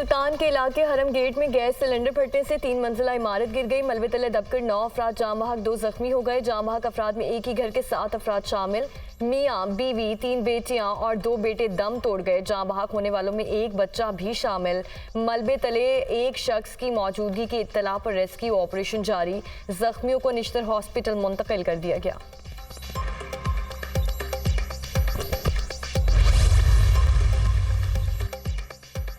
मुल्तान के इलाके हरम गेट में गैस सिलेंडर फटने से 3 मंजिला इमारत गिर गई। मलबे तले दबकर 9 अफराद जाँ बहक, 2 जख्मी हो गए। जाँ बहक अफराद में एक ही घर के 7 अफराद शामिल। मियाँ बीवी, 3 बेटियां और 2 बेटे दम तोड़ गए। जाँ बहक होने वालों में एक बच्चा भी शामिल। मलबे तले एक शख्स की मौजूदगी की इत्तला पर रेस्क्यू ऑपरेशन जारी। जख्मियों को निश्तर हॉस्पिटल मुंतकिल कर दिया गया।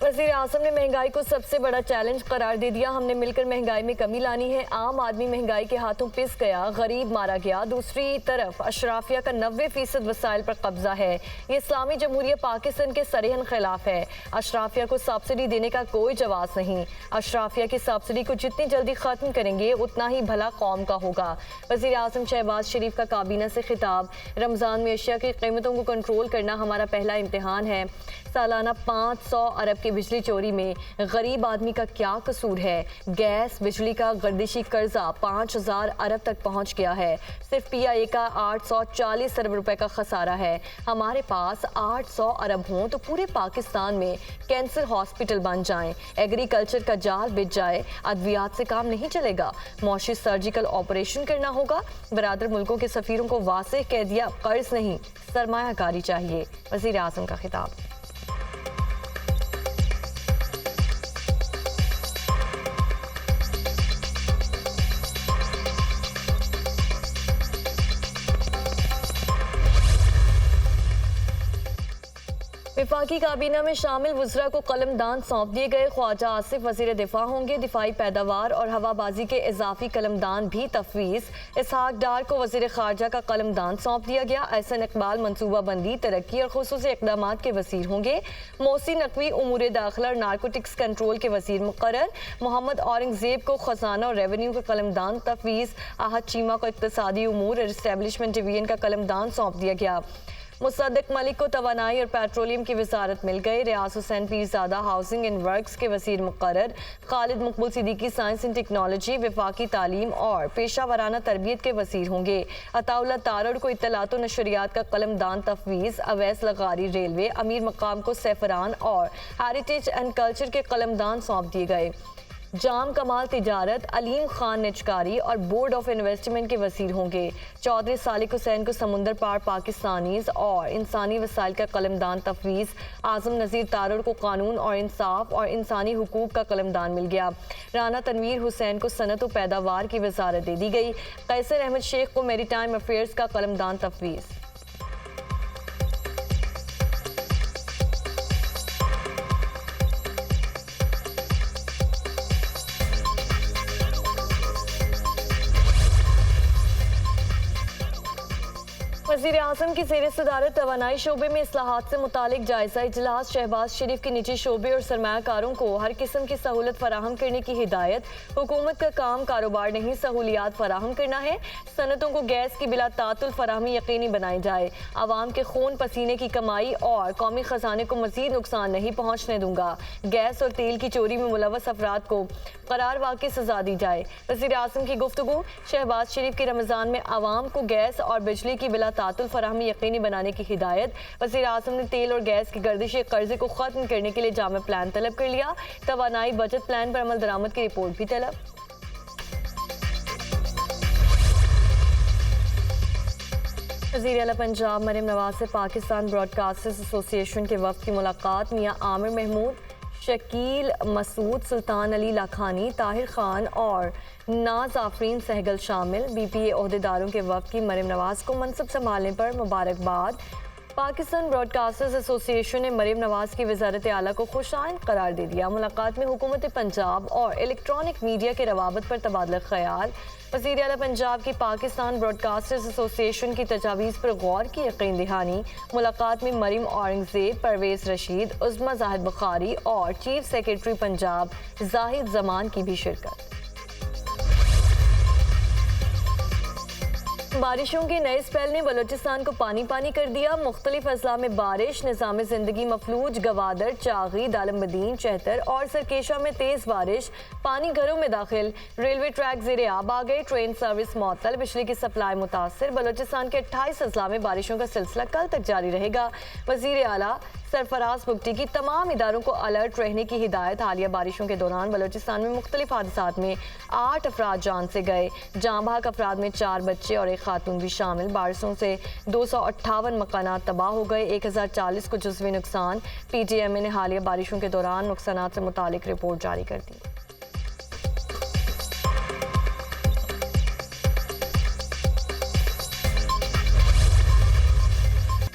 वज़ीर आज़म ने महंगाई को सबसे बड़ा चैलेंज करार दे दिया। हमने मिलकर महंगाई में कमी लानी है। आम आदमी महंगाई के हाथों पिस गया, गरीब मारा गया। दूसरी तरफ अशराफिया का 90% वसाइल पर कब्जा है। ये इस्लामी जमहूरिया पाकिस्तान के सरेहन खिलाफ है। अशराफिया को सब्सिडी देने का कोई जवाब नहीं। अशराफिया की सब्सिडी को जितनी जल्दी खत्म करेंगे उतना ही भला कौम का होगा। वज़ीर आज़म शहबाज शरीफ का काबीना से खिताब। रमज़ान में अशिया की कीमतों को कंट्रोल करना हमारा पहला इम्तिहान है। सालाना 500 अरब की बिजली चोरी में गरीब आदमी का क्या कसूर है। गैस बिजली का गर्दिशी कर्जा 5000 अरब तक पहुंच गया है। सिर्फ PIA का 840 अरब रुपए का खसारा है। हमारे पास 800 अरब हों तो पूरे पाकिस्तान में कैंसर हॉस्पिटल बन जाएं, एग्रीकल्चर का जाल बिछ जाए। अद्वियात से काम नहीं चलेगा, मौशी सर्जिकल ऑपरेशन करना होगा। बरादर मुल्कों के सफीरों को वाज़ेह कह दिया, कर्ज नहीं सरमायाकारी चाहिए। वज़ीर आज़म का खिताब। विफाकी काबीना में शामिल वज़रा को कलमदान सौंप दिए गए। ख्वाजा आसिफ वज़ीर दिफा होंगे। दिफाई पैदावार और हवाबाजी के इजाफी कलमदान भी तफवीज़। इसहाक डार को वज़ीर खारजा का कलमदान सौंप दिया गया। एहसन इकबाल मनसूबा बंदी, तरक्की और खुसूसी इक़दामात के वज़ीर होंगे। मोहसिन नकवी उमूर दाखिला और नारकोटिक्स कंट्रोल के वज़ीर मुक़र्रर। मोहम्मद औरंगज़ेब को खजाना और रेवेन्यू का कलमदान तफवीज़। आहद चीमा को इक़्तिसादी उमूर और इस्टेब्लिशमेंट डिवीजन का कलमदान सौंप दिया गया। मुसद्दिक मलिक को तवानाई और पेट्रोलियम की वजारत मिल गई। Riyaz Hussain Peerzada housing and works के वज़ीर मुक़र्रर। खालिद मकबूल सिद्दीकी साइंस एंड टेक्नोलॉजी, वफाकी तालीम और पेशा वराना तरबियत के वज़ीर होंगे। अताउल्लाह तारड़ को इत्तलात व नशरियात का कलमदान तफवीज़। अवैस लगारी रेलवे, अमीर मकाम को सैफरान और हेरिटेज एंड कल्चर के कलमदान सौंप दिए गए। जाम कमाल तिजारत, अलीम खान निचकारी और बोर्ड ऑफ इन्वेस्टमेंट के वज़ीर होंगे। चौधरी सालिक हुसैन को समुंदर पार पाकिस्तानीज़ और इंसानी वसाइल का कलमदान तफवीज़। आज़म नज़ीर तारड़ को कानून और इंसाफ और इंसानी हुकूक का कलमदान मिल गया। राना तनवीर हुसैन को सनत व पैदावार की वजारत दे दी गई। कैसर अहमद शेख को मेरीटाइम अफेयर्स का कलमदान तफवीज़। वज़ीर आज़म की ज़ेर सदारत तवानाई शोबे में इस्लाहात से मुतालिक जायज़ा इजलास। शहबाज शरीफ के निजी शोबे और सरमायाकारों को हर किस्म की सहूलत फराहम करने की हिदायत। हुकूमत का काम कारोबार नहीं, सहूलियात फराहम करना है। सनतों को गैस की बिला तातुल फराहमी यकीनी बनाई जाए। आवाम के खून पसीने की कमाई और कौमी खजाने को मज़ीद नुकसान नहीं पहुँचने दूंगा। गैस और तेल की चोरी में मुलव्वस अफराद को करार वाक़ई सजा दी जाए। वज़ीर आज़म की गुफ्तगू। शहबाज शरीफ के रमज़ान में आवाम को गैस और बिजली की बिला तातुल फराहमी यकीनी बनाने की हिदायत। वज़ीर आज़म ने तेल और गैस की गर्दिश कर्जे को ख़त्म करने के लिए जामे प्लान तलब कर लिया। तवानाई बजट प्लान पर अमल दरामद की रिपोर्ट भी तलब। वज़ीर आला पंजाब मरियम नवाज से पाकिस्तान ब्रॉडकास्टर्स एसोसिएशन के वफ़द की मुलाकात। मियाँ आमिर महमूद, शकील मसूद, सुल्तान अली लाखानी, ताहिर खान और नाज आफरीन सहगल शामिल। BPA ओहदेदारों के वफ़द की मरियम नवाज को मनसब संभालने पर मुबारकबाद। पाकिस्तान ब्रॉडकास्टर्स एसोसिएशन ने मरियम नवाज की वज़ारत आला को खुशाइन करार दे दिया। मुलाकात में हुकूमत पंजाब और इलेक्ट्रॉनिक मीडिया के रवाबत पर तबादला ख्याल। वज़ीर आला पंजाब की पाकिस्तान ब्रॉडकास्टर्स एसोसिएशन की तजावीज़ पर गौर की यकीन दहानी। मुलाकात में मरियम औरंगज़ेब, परवेज़ रशीद, उज़्मा ज़ाहिद बुखारी और चीफ सेक्रेटरी पंजाब जाहिद ज़मान की भी शिरकत। बारिशों के नए स्पेल ने बलोचिस्तान को पानी पानी कर दिया। मुख्तलिफ अजला में बारिश, निज़ाम ज़िंदगी मफलूज। गवादर, चागी, दालमबदीन, चहतर और सरकेशा में तेज़ बारिश। पानी घरों में दाखिल। रेलवे ट्रैक ज़ेरे आब आ गए। ट्रेन सर्विस मुअत्तल। बिजली की सप्लाई मुतासर। बलोचिस्तान के 28 अजला में बारिशों का सिलसिला कल तक जारी रहेगा। वज़ीर आला सरफराज बुगटी की तमाम इदारों को अलर्ट रहने की हिदायत। हालिया बारिशों के दौरान बलोचिस्तान में मुख्तलिफ हादसात में 8 अफराद जान से गए। जाँ बहक अफराद में 4 बच्चे और 1 खातून भी शामिल। बारिशों से 258 मकानात तबाह हो गए, 1040 को जुज़वी नुकसान। PTMA ने हालिया बारिशों के दौरान नुकसानात से मुतालिक रिपोर्ट जारी कर दी।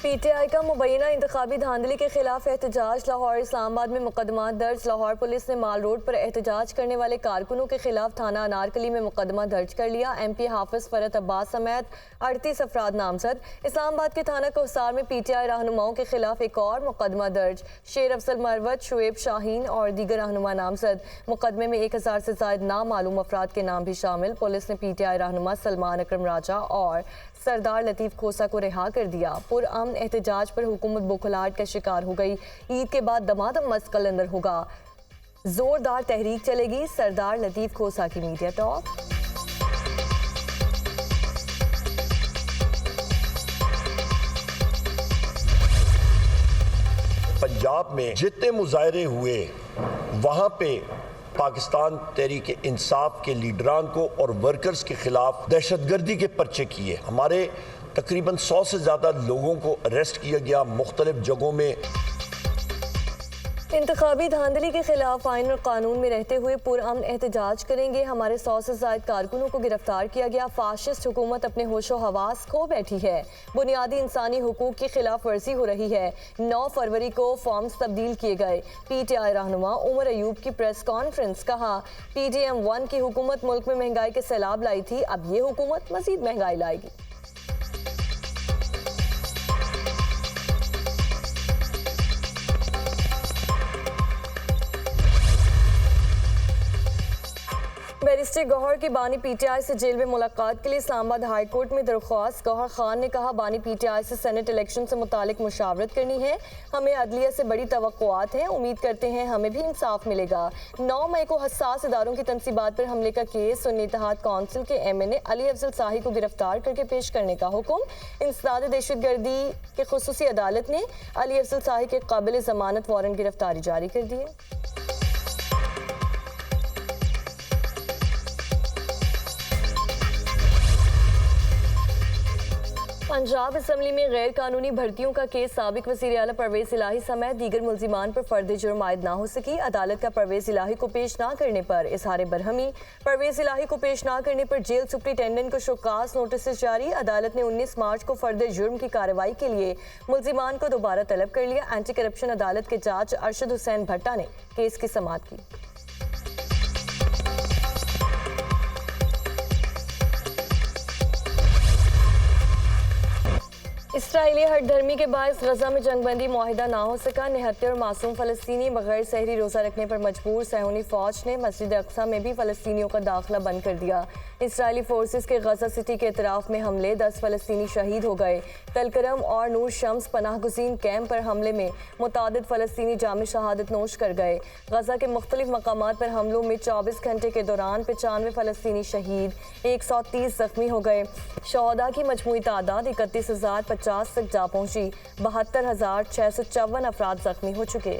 PTI का मुबैना इंतखाबी धांधली के खिलाफ एहतजाज। लाहौर इस्लामाबाद में मुकदमा दर्ज। लाहौर पुलिस ने माल रोड पर एहतजाज करने वाले कारकुनों के खिलाफ थाना अनारकली में मुकदमा दर्ज कर लिया। MP हाफिज फरत अब्बास समेत 38 अफराद नामजद। इस्लामाबाद के थाना कोहसार में PTI रहनुमाओं के खिलाफ एक और मुकदमा दर्ज। शेर अफजल मरवत, शुएब शाहीन और दीगर रहनुमा नामजद। मुकदमे में 1000 से ज्यादा नामालूम अफराद के नाम भी शामिल। पुलिस ने PTI रहनुमा सलमान अकरम राजा और सरदार लतीफ़ खोसा को रिहा कर दिया। पुरअमन एहतजाज पर हुकूमत बुखलाहट का शिकार हो गई। ईद के बाद दमादम मस्त कलंदर होगा, जोरदार तहरीक चलेगी, सरदार लतीफ़ खोसा की मीडिया टॉक। पंजाब में जितने मुजाहरे हुए वहां पे पाकिस्तान तहरीक इंसाफ के लीडरान को और वर्कर्स के खिलाफ दहशतगर्दी के पर्चे किए। हमारे तकरीबन 100 से ज़्यादा लोगों को अरेस्ट किया गया मुख्तलिफ जगहों में। इंतखाबी धांधली के खिलाफ आइन और कानून में रहते हुए पुरअमन एहतजाज करेंगे। हमारे 100 से ज्यादा कारकुनों को गिरफ्तार किया गया। फाशिस्ट हुकूमत अपने होशो हवास खो बैठी है। बुनियादी इंसानी हुकूक की खिलाफ वर्जी हो रही है। 9 फरवरी को फॉर्म्स तब्दील किए गए। PTI रहनुमा उमर अयूब की प्रेस कॉन्फ्रेंस। कहा PTM-1 की हुकूमत मुल्क में महंगाई के सैलाब लाई थी, अब ये हुकूमत मजीद महंगाई लाएगी। बैरिस्टर गौहर की बानी PTI से जेल में मुलाकात के लिए इस्लामाबाद हाई कोर्ट में दरख्वास्त। गौहर खान ने कहा बानी PTI से सेनेट इलेक्शन से मुतालिक मुशावरत करनी है। हमें अदलिया से बड़ी तवक्कुआत हैं, उम्मीद करते हैं हमें भी इंसाफ मिलेगा। 9 मई को हसास इदारों की तनसीबात पर हमले का केस। सुन्नी इत्तेहाद कौंसिल के MNA अली अफजल शाही को गिरफ्तार करके पेश करने का हुक्म। इंसदाद दहशतगर्दी के खुसूसी अदालत ने अली अफजल शाही के काबिल जमानत वारंट गिरफ्तारी जारी कर दी है। पंजाब असम्बली में गैर कानूनी भर्तियों का केस। साबिक वज़ीर आला परवेज़ इलाही समेत दीगर मुल्जिमान पर फर्द जुर्म आयद ना हो सकी। अदालत का परवेज़ इलाही को पेश ना करने पर इजहार बरहमी। परवेज़ इलाही को पेश ना करने पर जेल सुप्रिंटेंडेंट को शोकास नोटिस जारी। अदालत ने 19 मार्च को फर्द जुर्म की कार्रवाई के लिए मुल्जिमान को दोबारा तलब कर लिया। एंटी करप्शन अदालत के जज अरशद हुसैन भट्टा ने केस की समाअत की। इसराइली हठधर्मी के बायस गजा में जंगबंदी मुआहिदा ना हो सका। 79 मासूम फलस्तीनी बगैर सहरी रोजा रखने पर मजबूर। सहूनी फौज ने मस्जिद अक्सा में भी फलस्तीनियों का दाखिला बंद कर दिया। इसराइली फोर्सेस के गजा सिटी के इतराफ में हमले, 10 फलस्तीनी शहीद हो गए। तलकरम और नूर शम्स पनाह गुज़ीन कैंप पर हमले में मुतादिद फलस्तीनी जाम शहादत नोश कर गए। गजा के मुख्तलिफ मकामात पर हमलों में 24 घंटे के दौरान 95 फलस्तीनी शहीद, 130 जख्मी हो गए। शहदा की मजमूई तादाद 31,050 तक जा पहुंची। 72,654 अफराद जख्मी हो चुके।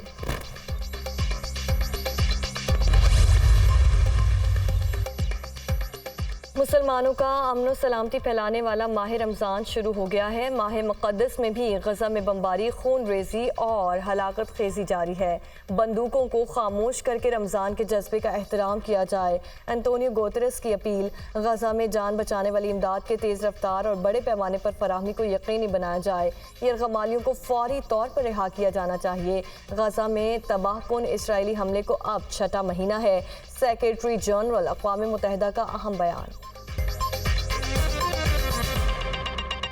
मुसलमानों का अमन सलामती फैलाने वाला माह रमज़ान शुरू हो गया है। माह मुक़द्दस में भी गजा में बमबारी, खून रेजी और हलाकत खेजी जारी है। बंदूकों को खामोश करके रमज़ान के जज्बे का एहतराम किया जाए। एंटोनियो गुतेरेस की अपील। गजा में जान बचाने वाली इमदाद के तेज़ रफ्तार और बड़े पैमाने पर फराहमी को यकीनी बनाया जाए। यरगमालियों को फौरी तौर पर रिहा किया जाना चाहिए। गजा में तबाहकुन इसराइली हमले को अब 6ठा महीना है। सेक्रेटरी जनरल अक़वाम मुत्तहिदा का अहम बयान।